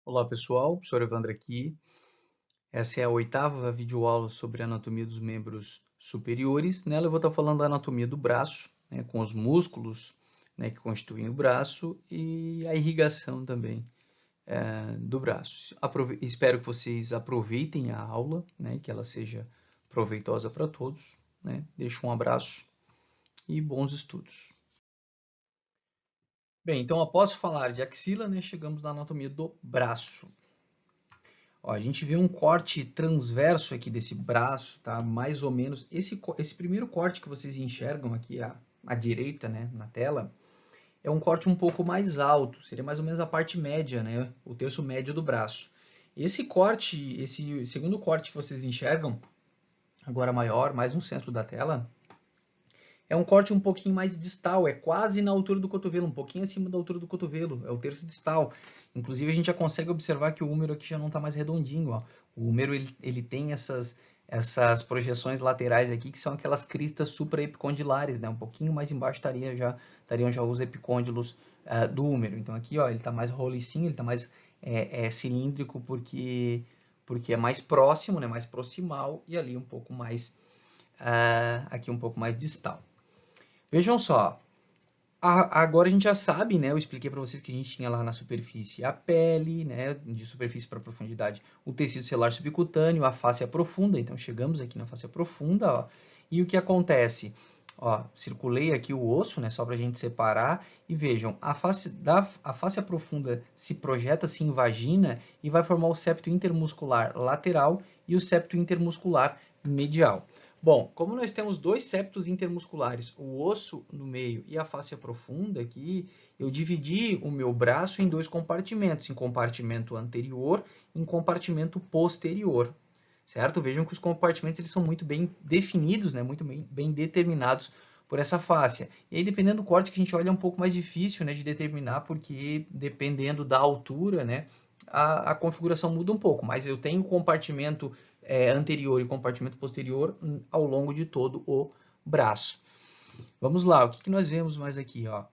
Olá pessoal, professor Evandro aqui. Essa é a oitava videoaula sobre a anatomia dos membros superiores. Nela eu vou estar falando da anatomia do braço, né, com os músculos, né, que constituem o braço e a irrigação também do braço. Espero que vocês aproveitem a aula, né, que ela seja proveitosa para todos, né. Deixo um abraço e bons estudos. Bem, então após falar de axila, né, chegamos na anatomia do braço. Ó, a gente vê um corte transverso aqui desse braço, tá? Mais ou menos. Esse primeiro corte que vocês enxergam aqui à direita, né, na tela, é um corte um pouco mais alto. Seria mais ou menos a parte média, né? O terço médio do braço. Esse corte, esse segundo corte que vocês enxergam, agora maior, mais no centro da tela, é um corte um pouquinho mais distal, é quase na altura do cotovelo, um pouquinho acima da altura do cotovelo, é o terço distal. Inclusive a gente já consegue observar que o húmero aqui já não está mais redondinho, ó. O húmero ele tem essas projeções laterais aqui, que são aquelas cristas supraepicondilares, né? Um pouquinho mais embaixo estariam já os epicôndilos do húmero. Então aqui, ó, ele está mais rolicinho, ele está mais cilíndrico porque é mais próximo, né? Mais proximal, e ali um pouco mais, aqui um pouco mais distal. Vejam só, agora a gente já sabe, né? Eu expliquei para vocês que a gente tinha lá na superfície a pele, né? De superfície para profundidade, o tecido celular subcutâneo, a fáscia profunda. Então chegamos aqui na fáscia profunda, ó. E o que acontece? Ó, circulei aqui o osso, né? Só para a gente separar. E vejam, a fáscia profunda se projeta, se invagina e vai formar o septo intermuscular lateral e o septo intermuscular medial. Bom, como nós temos dois septos intermusculares, o osso no meio e a fáscia profunda aqui, eu dividi o meu braço em dois compartimentos, em compartimento anterior e em compartimento posterior, certo? Vejam que os compartimentos eles são muito bem definidos, né? Muito bem determinados por essa fáscia. E aí, dependendo do corte que a gente olha, é um pouco mais difícil, né, de determinar, porque dependendo da altura, né, a configuração muda um pouco. Mas eu tenho compartimento anterior e compartimento posterior ao longo de todo o braço. Vamos lá, o que nós vemos mais aqui? Ó?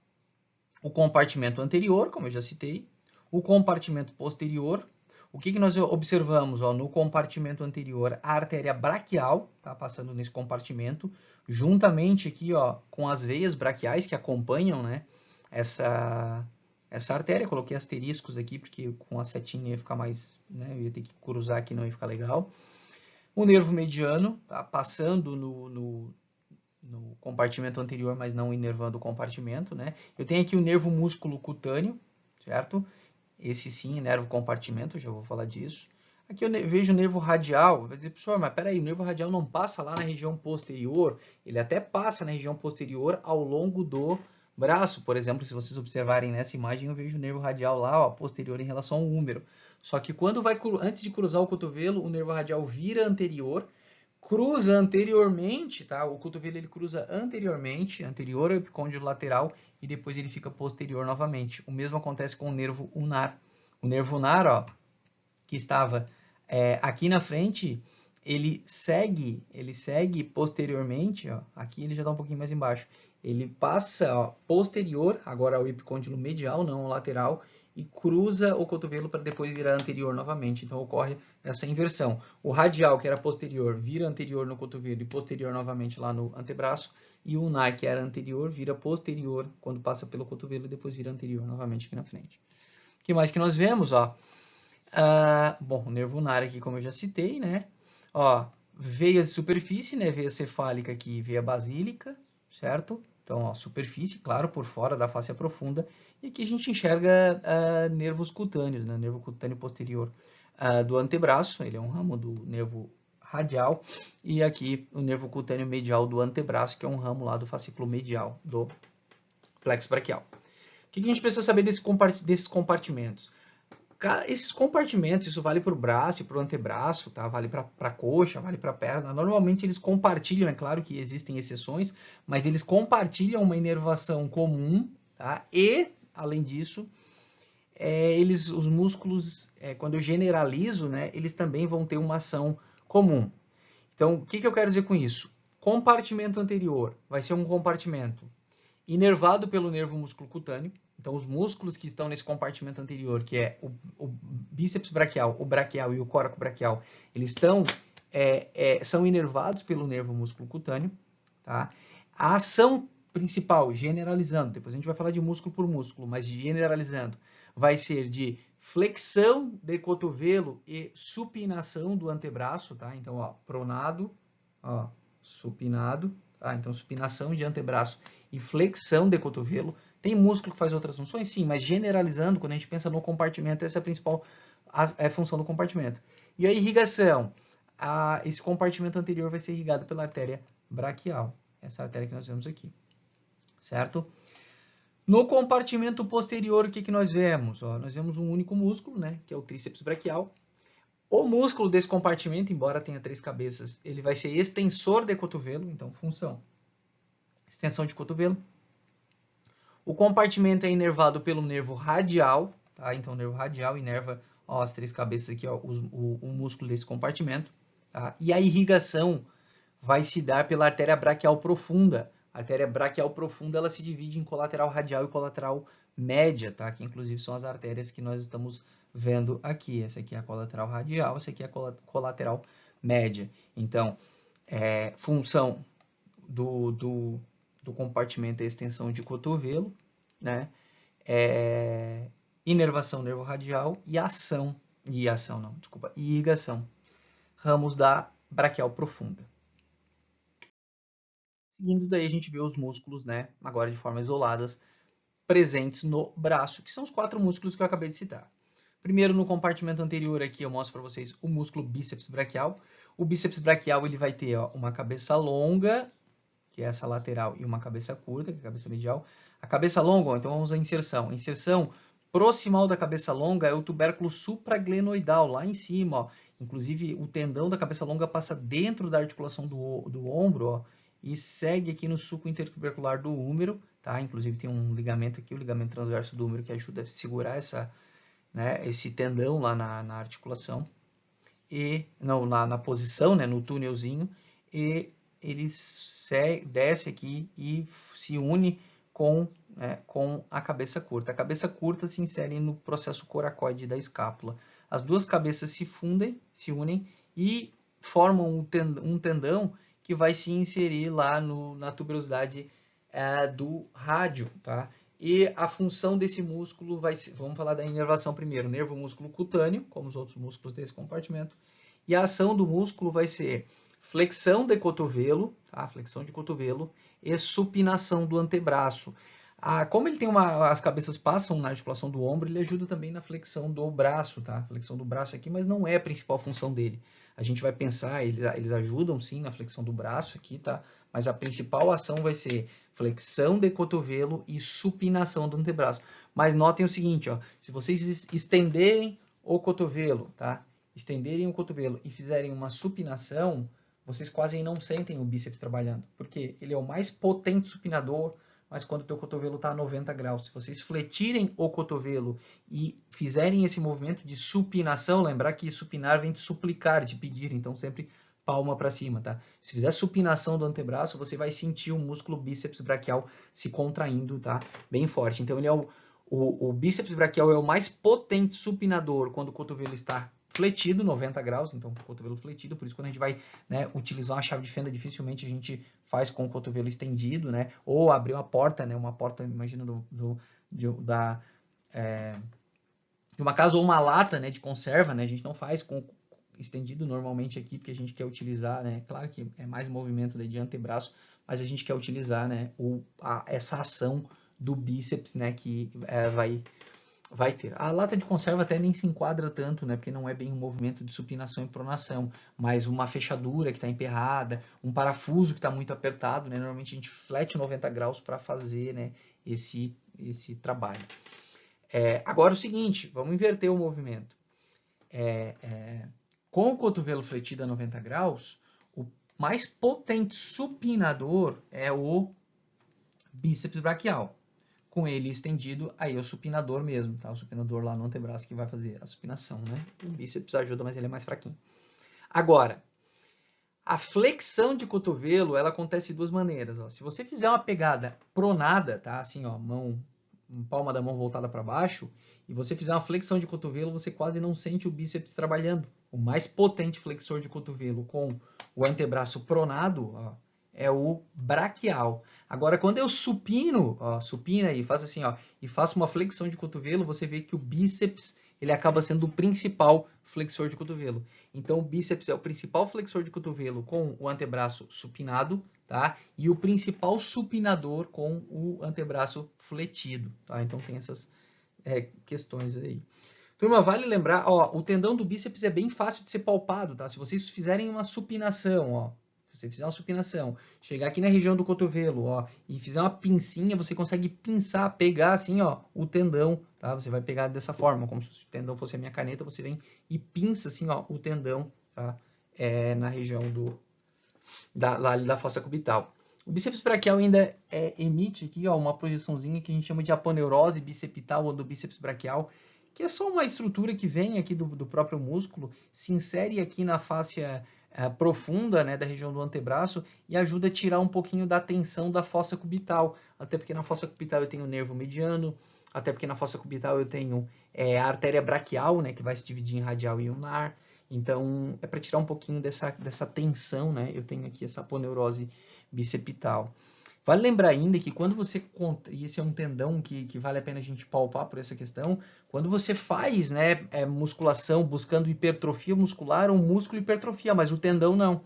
O compartimento anterior, como eu já citei, o compartimento posterior. O que nós observamos? Ó, no compartimento anterior, a artéria braquial, tá passando nesse compartimento, juntamente aqui ó, com as veias braquiais que acompanham, né, essa artéria. Coloquei asteriscos aqui, porque com a setinha ia ficar mais, né, eu ia ter que cruzar aqui, não ia ficar legal. O nervo mediano, tá passando no compartimento anterior, mas não inervando o compartimento, né? Eu tenho aqui o nervo músculo cutâneo, certo? Esse sim inerva o compartimento, já vou falar disso. Aqui eu vejo o nervo radial, vai dizer, professor, mas peraí, o nervo radial não passa lá na região posterior? Ele até passa na região posterior ao longo do braço. Por exemplo, se vocês observarem nessa imagem, eu vejo o nervo radial lá, ó, posterior em relação ao húmero. Só que quando antes de cruzar o cotovelo, o nervo radial vira anterior, cruza anteriormente, tá? O cotovelo ele cruza anteriormente, anterior ao epicôndilo lateral, e depois ele fica posterior novamente. O mesmo acontece com o nervo ulnar. O nervo ulnar, ó, que estava aqui na frente, ele segue posteriormente, ó, aqui ele já está um pouquinho mais embaixo. Ele passa ó, posterior, agora ao epicôndilo medial, não ao lateral, e cruza o cotovelo para depois virar anterior novamente. Então ocorre essa inversão. O radial, que era posterior, vira anterior no cotovelo e posterior novamente lá no antebraço. E o ulnar, que era anterior, vira posterior quando passa pelo cotovelo e depois vira anterior novamente aqui na frente. O que mais que nós vemos? Ó? Bom, o nervo ulnar aqui, como eu já citei, né? Ó, veias de superfície, né? Veia cefálica aqui e veia basílica, certo? Então, ó, superfície, claro, por fora da face profunda. E aqui a gente enxerga nervos cutâneos, né? Nervo cutâneo posterior do antebraço, ele é um ramo do nervo radial. E aqui o nervo cutâneo medial do antebraço, que é um ramo lá do fascículo medial do plexo braquial. O que a gente precisa saber desses compartimentos? Esses compartimentos, isso vale para o braço e para o antebraço, tá? Vale para a coxa, vale para a perna. Normalmente eles compartilham, é claro que existem exceções, mas eles compartilham uma inervação comum, tá? E, além disso, os músculos, quando eu generalizo, né, eles também vão ter uma ação comum. Então, o que eu quero dizer com isso? Compartimento anterior vai ser um compartimento inervado pelo nervo músculo cutâneo. Então, os músculos que estão nesse compartimento anterior, que é bíceps braquial, o braquial e o coracobraquial, eles são inervados pelo nervo músculo cutâneo, tá? A ação principal, generalizando, depois a gente vai falar de músculo por músculo, mas generalizando, vai ser de flexão de cotovelo e supinação do antebraço, tá? Então, ó, pronado, ó, supinado, tá? Então, supinação de antebraço e flexão de cotovelo. Tem músculo que faz outras funções? Sim, mas generalizando, quando a gente pensa no compartimento, essa é a principal função do compartimento. E a irrigação? Esse compartimento anterior vai ser irrigado pela artéria braquial. Essa artéria que nós vemos aqui, certo? No compartimento posterior, o que nós vemos? Ó, nós vemos um único músculo, né, que é o tríceps braquial. O músculo desse compartimento, embora tenha 3 cabeças, ele vai ser extensor de cotovelo, então função, extensão de cotovelo. O compartimento é inervado pelo nervo radial, tá? Então o nervo radial inerva, ó, as 3 cabeças aqui, ó, o músculo desse compartimento, tá? E a irrigação vai se dar pela artéria braquial profunda. A artéria braquial profunda, ela se divide em colateral radial e colateral média, tá? Que inclusive são as artérias que nós estamos vendo aqui. Essa aqui é a colateral radial, essa aqui é a colateral média. Então, função do compartimento é extensão de cotovelo, né? Inervação nervo radial e irrigação. Ramos da braquial profunda. Seguindo daí a gente vê os músculos, né, agora de forma isoladas, presentes no braço, que são os 4 músculos que eu acabei de citar. Primeiro, no compartimento anterior aqui, eu mostro para vocês o músculo bíceps braquial. O bíceps braquial ele vai ter, ó, uma cabeça longa, que é essa lateral, e uma cabeça curta, que é a cabeça medial. A cabeça longa, ó, então vamos à inserção. A inserção proximal da cabeça longa é o tubérculo supraglenoidal, lá em cima, ó. Inclusive, o tendão da cabeça longa passa dentro da articulação do ombro, ó, e segue aqui no sulco intertubercular do húmero, tá? Inclusive tem um ligamento aqui, o ligamento transverso do húmero, que ajuda a segurar esse tendão lá na articulação, e não, na posição, né, no túnelzinho, e ele desce aqui e se une com a cabeça curta. A cabeça curta se insere no processo coracoide da escápula. As duas cabeças se unem e formam um tendão que vai se inserir lá na tuberosidade do rádio, tá? E a função desse músculo vai ser, vamos falar da inervação primeiro, nervo músculo cutâneo, como os outros músculos desse compartimento, e a ação do músculo vai ser flexão de cotovelo, tá? Flexão de cotovelo e supinação do antebraço. Como ele tem as cabeças passam na articulação do ombro, ele ajuda também na flexão do braço, tá? Flexão do braço aqui, mas não é a principal função dele. A gente vai pensar, eles ajudam sim na flexão do braço aqui, tá? Mas a principal ação vai ser flexão de cotovelo e supinação do antebraço. Mas notem o seguinte, ó, se vocês estenderem o cotovelo, tá? Estenderem o cotovelo e fizerem uma supinação, vocês quase não sentem o bíceps trabalhando, porque ele é o mais potente supinador, mas quando o teu cotovelo está a 90 graus. Se vocês fletirem o cotovelo e fizerem esse movimento de supinação, lembrar que supinar vem de suplicar, de pedir, então sempre palma para cima, tá? Se fizer supinação do antebraço, você vai sentir o músculo bíceps braquial se contraindo, tá? Bem forte. Então ele é o bíceps braquial é o mais potente supinador quando o cotovelo está fletido, 90 graus, então cotovelo fletido, por isso quando a gente vai, né, utilizar uma chave de fenda, dificilmente a gente faz com o cotovelo estendido, né, ou abrir uma porta, né, imagina de uma casa ou uma lata, né, de conserva, né, a gente não faz com estendido normalmente aqui, porque a gente quer utilizar, né, claro que é mais movimento de antebraço, mas a gente quer utilizar, né, essa ação do bíceps, né, que vai ter. A lata de conserva até nem se enquadra tanto, né? Porque não é bem um movimento de supinação e pronação, mas uma fechadura que está emperrada, um parafuso que está muito apertado, né? Normalmente a gente flete 90 graus para fazer, né, esse trabalho. Agora o seguinte, vamos inverter o movimento. Com o cotovelo fletido a 90 graus, o mais potente supinador é o bíceps braquial. Com ele estendido, aí é o supinador mesmo, tá? O supinador lá no antebraço que vai fazer a supinação, né? O bíceps ajuda, mas ele é mais fraquinho. Agora, a flexão de cotovelo, ela acontece de duas maneiras, ó. Se você fizer uma pegada pronada, tá? Assim, ó, mão palma da mão voltada para baixo, e você fizer uma flexão de cotovelo, você quase não sente o bíceps trabalhando. O mais potente flexor de cotovelo com o antebraço pronado, ó, é o braquial. Agora, quando eu supino, ó, supina aí, faço assim, ó, e faço uma flexão de cotovelo, você vê que o bíceps ele acaba sendo o principal flexor de cotovelo. Então, o bíceps é o principal flexor de cotovelo com o antebraço supinado, tá? E o principal supinador com o antebraço fletido, tá? Então, tem essas questões aí. Turma, vale lembrar, ó, o tendão do bíceps é bem fácil de ser palpado, tá? Se vocês fizerem uma supinação, ó, se você fizer uma supinação, chegar aqui na região do cotovelo, ó, e fizer uma pincinha, você consegue pinçar, pegar assim, ó, o tendão, tá? Você vai pegar dessa forma, como se o tendão fosse a minha caneta, você vem e pinça assim, ó, o tendão, tá? Na região da fossa cubital. O bíceps braquial ainda emite aqui, ó, uma projeçãozinha que a gente chama de aponeurose bicepital ou do bíceps braquial, que é só uma estrutura que vem aqui do próprio músculo, se insere aqui na fáscia profunda, né, da região do antebraço e ajuda a tirar um pouquinho da tensão da fossa cubital, até porque na fossa cubital eu tenho o nervo mediano, até porque na fossa cubital eu tenho a artéria braquial, né, que vai se dividir em radial e ulnar. Então, é para tirar um pouquinho dessa tensão, né? Eu tenho aqui essa aponeurose bicepital. Vale lembrar ainda que quando você conta, e esse é um tendão que vale a pena a gente palpar por essa questão, quando você faz, né, musculação buscando hipertrofia muscular, o músculo hipertrofia, mas o tendão não.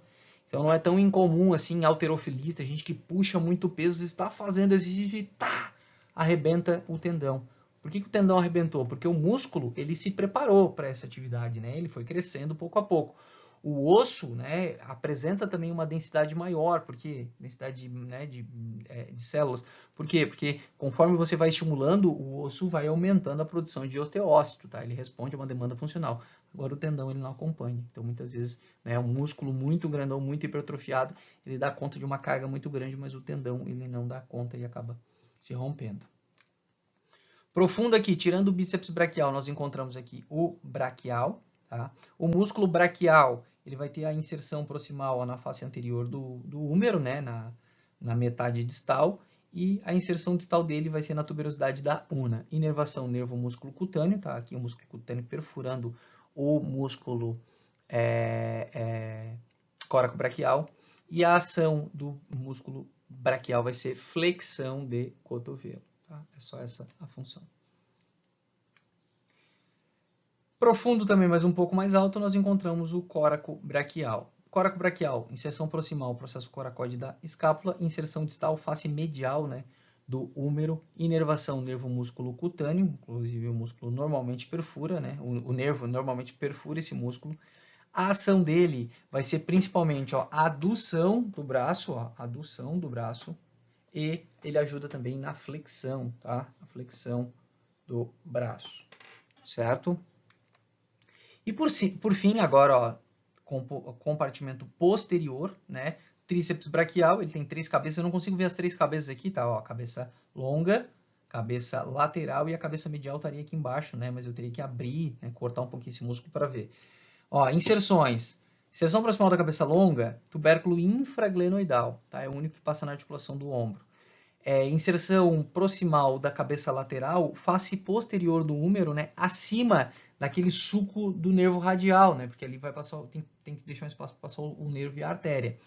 Então não é tão incomum assim, halterofilista, gente que puxa muito peso, está fazendo exercício e tá, arrebenta o tendão. Por que o tendão arrebentou? Porque o músculo ele se preparou para essa atividade, né? Ele foi crescendo pouco a pouco. O osso, né, apresenta também uma densidade maior, porque densidade, né, de células. Por quê? Porque conforme você vai estimulando, o osso vai aumentando a produção de osteócito, tá? Ele responde a uma demanda funcional. Agora o tendão ele não acompanha. Então muitas vezes, né, um músculo muito grandão, muito hipertrofiado, ele dá conta de uma carga muito grande, mas o tendão ele não dá conta e acaba se rompendo. Profundo aqui, tirando o bíceps braquial, nós encontramos aqui o braquial, tá? O músculo braquial, ele vai ter a inserção proximal ó, na face anterior do húmero, né? Na metade distal, e a inserção distal dele vai ser na tuberosidade da una. Inervação, nervo músculo cutâneo, tá? Aqui o músculo cutâneo perfurando o músculo córaco braquial, e a ação do músculo braquial vai ser flexão de cotovelo. Tá? É só essa a função. Profundo também, mas um pouco mais alto, nós encontramos o córaco braquial. Córaco braquial, inserção proximal, processo coracóide da escápula, inserção distal, face medial, né, do húmero, inervação, nervo músculo cutâneo, inclusive o músculo normalmente perfura, né, o nervo normalmente perfura esse músculo. A ação dele vai ser principalmente ó, a adução do braço, ó, adução do braço, e ele ajuda também na flexão, tá? A flexão do braço, certo? E por fim, agora, ó, compartimento posterior, né? Tríceps braquial, ele tem 3 cabeças, eu não consigo ver as 3 cabeças aqui, tá? Ó, cabeça longa, cabeça lateral e a cabeça medial estaria aqui embaixo, né? Mas eu teria que abrir, né? Cortar um pouquinho esse músculo para ver. Ó, inserções. Inserção proximal da cabeça longa, tubérculo infraglenoidal, tá? É o único que passa na articulação do ombro. Inserção proximal da cabeça lateral, face posterior do húmero, né? Acima daquele suco do nervo radial, né? Porque ali vai passar, tem que deixar um espaço para passar o nervo e a artéria,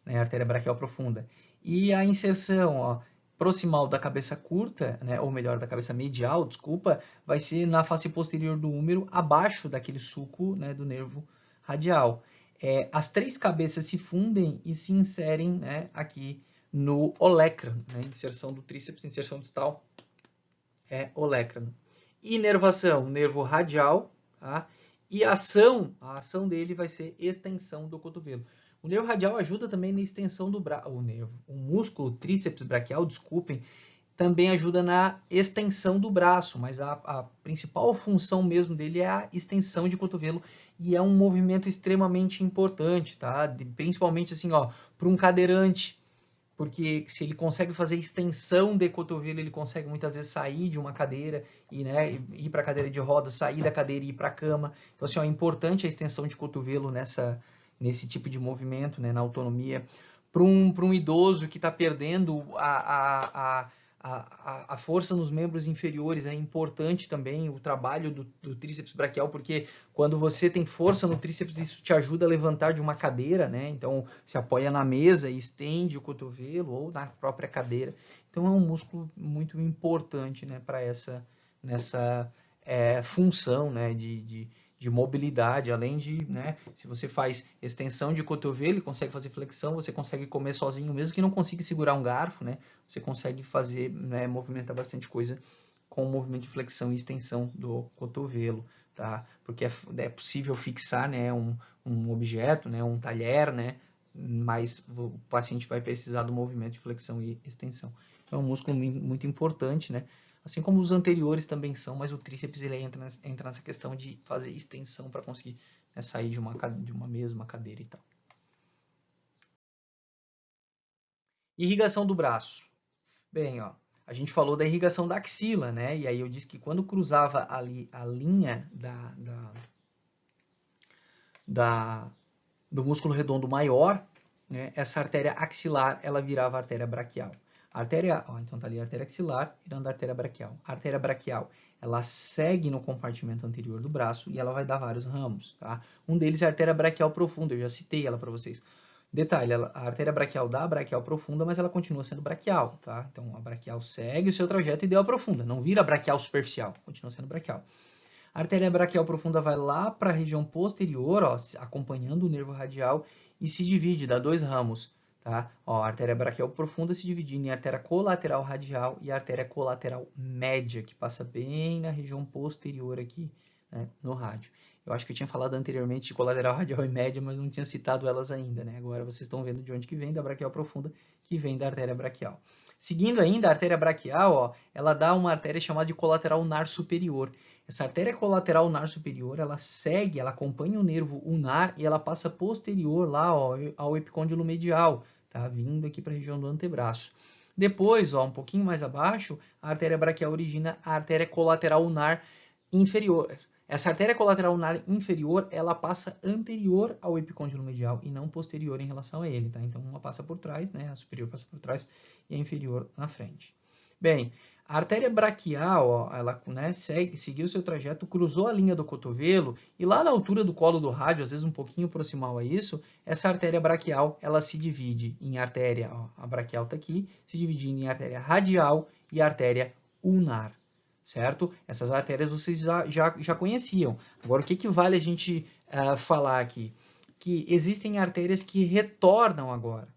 né? A artéria braquial profunda. E a inserção, ó, proximal da cabeça curta, né? Ou melhor, da cabeça medial, desculpa, vai ser na face posterior do húmero, abaixo daquele suco, né? Do nervo radial. As 3 cabeças se fundem e se inserem, né? Aqui no olecrano, né? Inserção do tríceps, inserção distal olecrano. Inervação, nervo radial, tá? E a ação dele vai ser extensão do cotovelo. O nervo radial ajuda também na extensão do braço, o músculo tríceps braquial, desculpem, também ajuda na extensão do braço, mas a principal função mesmo dele é a extensão de cotovelo e é um movimento extremamente importante, tá? Principalmente assim, ó, para um cadeirante, porque se ele consegue fazer extensão de cotovelo, ele consegue muitas vezes sair de uma cadeira e, né, ir para a cadeira de rodas, sair da cadeira e ir para a cama. Então, assim, ó, é importante a extensão de cotovelo nesse tipo de movimento, né, na autonomia. Para um idoso que está perdendo a a força nos membros inferiores é importante também, o trabalho do tríceps braquial, porque quando você tem força no tríceps, isso te ajuda a levantar de uma cadeira, né? Então, se apoia na mesa e estende o cotovelo ou na própria cadeira. Então, é um músculo muito importante, né, para nessa função, né, de mobilidade, além de, né, se você faz extensão de cotovelo e consegue fazer flexão, você consegue comer sozinho, mesmo que não consiga segurar um garfo, né, você consegue fazer, né, movimentar bastante coisa com o movimento de flexão e extensão do cotovelo, tá? Porque é possível fixar, né, um objeto, né, um talher, né, mas o paciente vai precisar do movimento de flexão e extensão. Então, é um músculo muito importante, né? Assim como os anteriores também são, mas o tríceps ele entra nessa questão de fazer extensão para conseguir, né, sair de uma mesma cadeira e tal. Irrigação do braço. Bem, ó, a gente falou da irrigação da axila, né? E aí eu disse que quando cruzava ali a linha do músculo redondo maior, né, essa artéria axilar ela virava artéria braquial. Então tá ali a artéria axilar virando a artéria braquial. A artéria braquial ela segue no compartimento anterior do braço e ela vai dar vários ramos, tá? Um deles é a artéria braquial profunda, eu já citei ela para vocês. Detalhe, a artéria braquial dá a braquial profunda, mas ela continua sendo braquial, tá? Então a braquial segue o seu trajeto e deu a profunda, não vira braquial superficial, continua sendo braquial. A artéria braquial profunda vai lá para a região posterior, ó, acompanhando o nervo radial e se divide, dá dois ramos. Tá? Ó, a artéria braquial profunda se dividindo em artéria colateral radial e artéria colateral média, que passa bem na região posterior aqui, né, no rádio. Eu acho que eu tinha falado anteriormente de colateral radial e média, mas não tinha citado elas ainda, né? Agora vocês estão vendo de onde que vem, da braquial profunda, que vem da artéria braquial. Seguindo ainda, a artéria braquial, ó, ela dá uma artéria chamada de colateral ulnar superior. Essa artéria colateral ulnar superior, ela segue, ela acompanha o nervo ulnar e ela passa posterior lá, ó, ao epicôndilo medial, tá? Vindo aqui para a região do antebraço. Depois, ó, um pouquinho mais abaixo, a artéria braquial origina a artéria colateral ulnar inferior. Essa artéria colateral ulnar inferior, ela passa anterior ao epicôndilo medial e não posterior em relação a ele, tá? Então, uma passa por trás, né? A superior passa por trás e a inferior na frente. Bem, a artéria braquial, ó, ela, né, seguiu seu trajeto, cruzou a linha do cotovelo e lá na altura do colo do rádio, às vezes um pouquinho proximal a isso, essa artéria braquial, ela se divide em artéria, ó, a braquial está aqui, se dividindo em artéria radial e artéria ulnar, certo? Essas artérias vocês já conheciam. Agora, o que vale a gente falar aqui? Que existem artérias que retornam agora.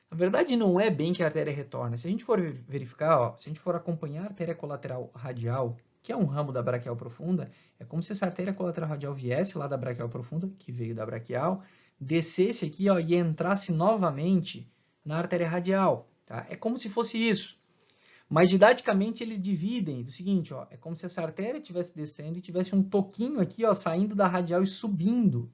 Na verdade, não é bem que a artéria retorna. Se a gente for verificar, ó, se a gente for acompanhar a artéria colateral radial, que é um ramo da braquial profunda, é como se essa artéria colateral radial viesse lá da braquial profunda, que veio da braquial, descesse aqui, ó, e entrasse novamente na artéria radial. Tá? É como se fosse isso. Mas didaticamente eles dividem do seguinte, ó, é como se essa artéria estivesse descendo e tivesse um toquinho aqui, ó, saindo da radial e subindo,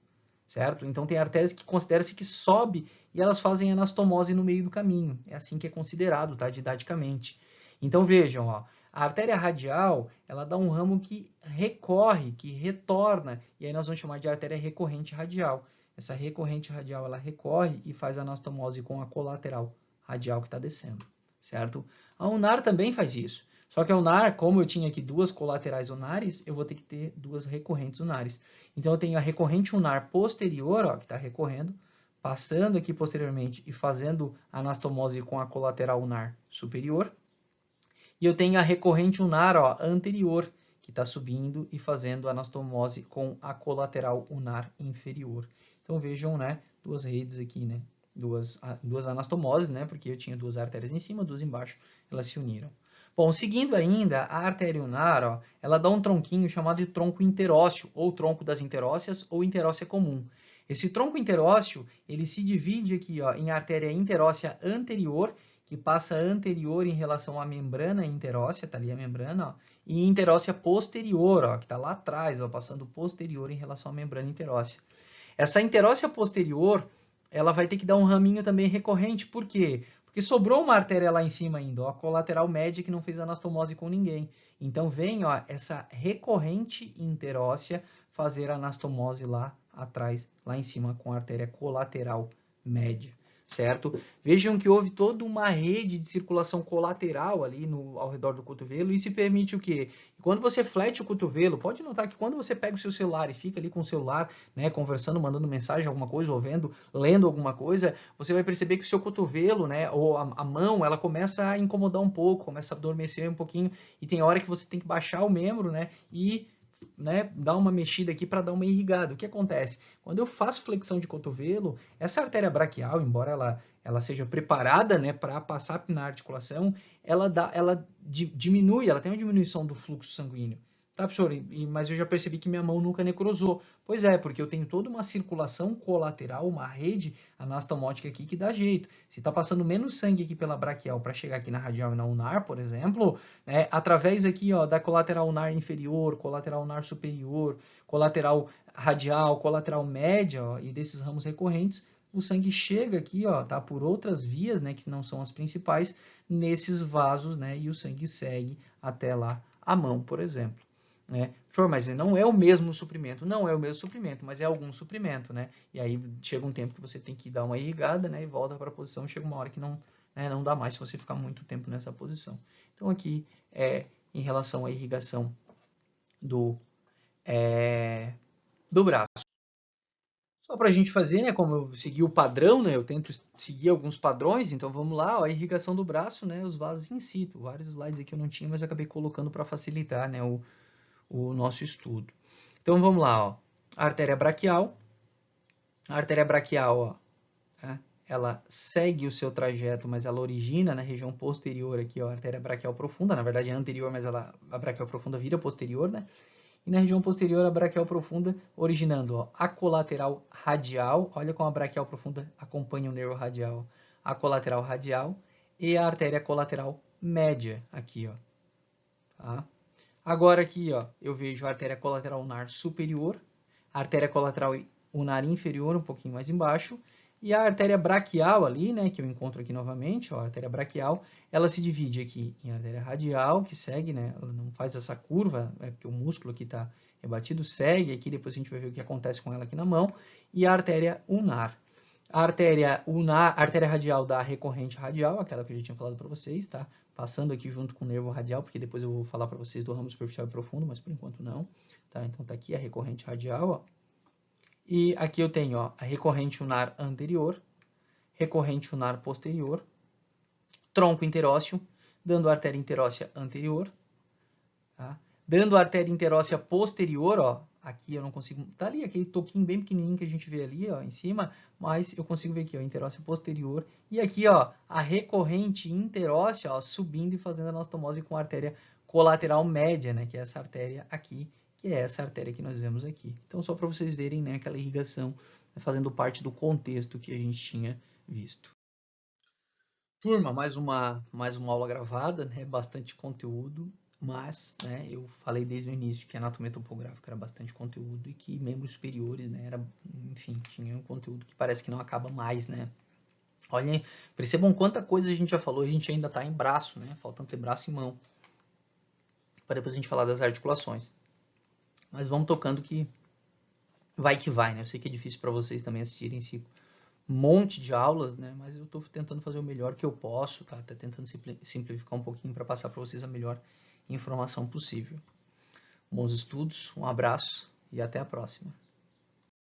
certo? Então tem artérias que considera-se que sobe e elas fazem anastomose no meio do caminho. É assim que é considerado, tá? Didaticamente. Então vejam, ó, a artéria radial, ela dá um ramo que recorre, que retorna, e aí nós vamos chamar de artéria recorrente radial. Essa recorrente radial, ela recorre e faz anastomose com a colateral radial que está descendo, certo? A ulnar também faz isso. Só que a ulnar, como eu tinha aqui duas colaterais unares, eu vou ter que ter duas recorrentes unares. Então, eu tenho a recorrente ulnar posterior, ó, que está recorrendo, passando aqui posteriormente e fazendo anastomose com a colateral ulnar superior. E eu tenho a recorrente ulnar, ó, anterior, que está subindo e fazendo anastomose com a colateral ulnar inferior. Então, vejam, né, duas redes aqui, né, duas anastomoses, né, porque eu tinha duas artérias em cima, duas embaixo, elas se uniram. Bom, seguindo ainda, a artéria ulnar, ó, ela dá um tronquinho chamado de tronco interósseo, ou tronco das interósseas, ou interóssea comum. Esse tronco interósseo, ele se divide aqui, ó, em artéria interóssea anterior, que passa anterior em relação à membrana interóssea, tá ali a membrana, ó, e interóssea posterior, ó, que está lá atrás, ó, passando posterior em relação à membrana interóssea. Essa interóssea posterior, ela vai ter que dar um raminho também recorrente, por quê? Porque sobrou uma artéria lá em cima ainda, ó, a colateral média que não fez anastomose com ninguém. Então vem, ó, essa recorrente interóssea fazer anastomose lá atrás, lá em cima com a artéria colateral média, certo? Vejam que houve toda uma rede de circulação colateral ali ao redor do cotovelo. Isso permite o quê? Quando você flete o cotovelo, pode notar que quando você pega o seu celular e fica ali com o celular, né, conversando, mandando mensagem, alguma coisa, ou lendo alguma coisa, você vai perceber que o seu cotovelo, né, ou a mão, ela começa a incomodar um pouco, começa a adormecer um pouquinho, e tem hora que você tem que baixar o membro, né, e dar uma mexida aqui para dar uma irrigada. O que acontece? Quando eu faço flexão de cotovelo, essa artéria braquial, embora ela seja preparada, né, para passar na articulação, ela diminui, ela tem uma diminuição do fluxo sanguíneo. Tá, professor? Mas eu já percebi que minha mão nunca necrosou. Pois é, porque eu tenho toda uma circulação colateral, uma rede anastomótica aqui que dá jeito. Se está passando menos sangue aqui pela braquial para chegar aqui na radial e na ulnar, por exemplo, né, através aqui ó, da colateral ulnar inferior, colateral ulnar superior, colateral radial, colateral média ó, e desses ramos recorrentes, o sangue chega aqui, ó, tá, por outras vias, né, que não são as principais, nesses vasos, né, e o sangue segue até lá a mão, por exemplo. Né? Mas não é o mesmo suprimento. Não é o mesmo suprimento, mas é algum suprimento, né? E aí chega um tempo que você tem que dar uma irrigada, né? E volta para a posição. Chega uma hora que não, né, não dá mais se você ficar muito tempo nessa posição. Então aqui é em relação à irrigação do braço. Só para a gente fazer, né? Como eu segui o padrão, né? Eu tento seguir alguns padrões. Então vamos lá, ó, a irrigação do braço, né? Os vasos in situ. Vários slides aqui eu não tinha, mas acabei colocando para facilitar, né? O nosso estudo. Então vamos lá, ó. A artéria braquial. A artéria braquial, ó, tá? Ela segue o seu trajeto, mas ela origina na região posterior aqui, ó, a artéria braquial profunda. Na verdade é anterior, mas a braquial profunda vira posterior, né? E na região posterior a braquial profunda originando, ó, a colateral radial. Olha como a braquial profunda acompanha o nervo radial. A colateral radial e a artéria colateral média aqui, ó. Tá? Agora aqui, ó, eu vejo a artéria colateral ulnar superior, a artéria colateral ulnar inferior, um pouquinho mais embaixo, e a artéria braquial ali, né, que eu encontro aqui novamente, ó, a artéria braquial, ela se divide aqui em artéria radial, que segue, né, ela não faz essa curva, é porque o músculo aqui está rebatido, segue aqui, depois a gente vai ver o que acontece com ela aqui na mão, e a artéria ulnar. A artéria ulnar, a artéria radial da recorrente radial, aquela que eu já tinha falado para vocês, tá? Passando aqui junto com o nervo radial, porque depois eu vou falar para vocês do ramo superficial e profundo, mas por enquanto não. Tá? Então tá aqui a recorrente radial, ó. E aqui eu tenho, ó, a recorrente ulnar anterior, recorrente ulnar posterior, tronco interósseo, dando a artéria interóssea anterior, tá? Dando a artéria interóssea posterior, ó, aqui eu não consigo, tá ali aquele toquinho bem pequenininho que a gente vê ali, ó, em cima, mas eu consigo ver aqui, ó, interóssea posterior, e aqui, ó, a recorrente interóssea, ó, subindo e fazendo anastomose com a artéria colateral média, né, que é essa artéria aqui, que é essa artéria que nós vemos aqui. Então, só para vocês verem, né, aquela irrigação, né, fazendo parte do contexto que a gente tinha visto. Turma, mais uma aula gravada, né, bastante conteúdo. Mas, né, eu falei desde o início que a anatomia topográfica era bastante conteúdo e que membros superiores, né, enfim, tinha um conteúdo que parece que não acaba mais, né. Olhem, percebam quanta coisa a gente já falou e a gente ainda está em braço, né, faltando ter braço e mão. Para depois a gente falar das articulações. Mas vamos tocando que vai, né. Eu sei que é difícil para vocês também assistirem esse monte de aulas, né, mas eu estou tentando fazer o melhor que eu posso, tá, até tentando simplificar um pouquinho para passar para vocês a melhor informação possível. Bons estudos, um abraço e até a próxima.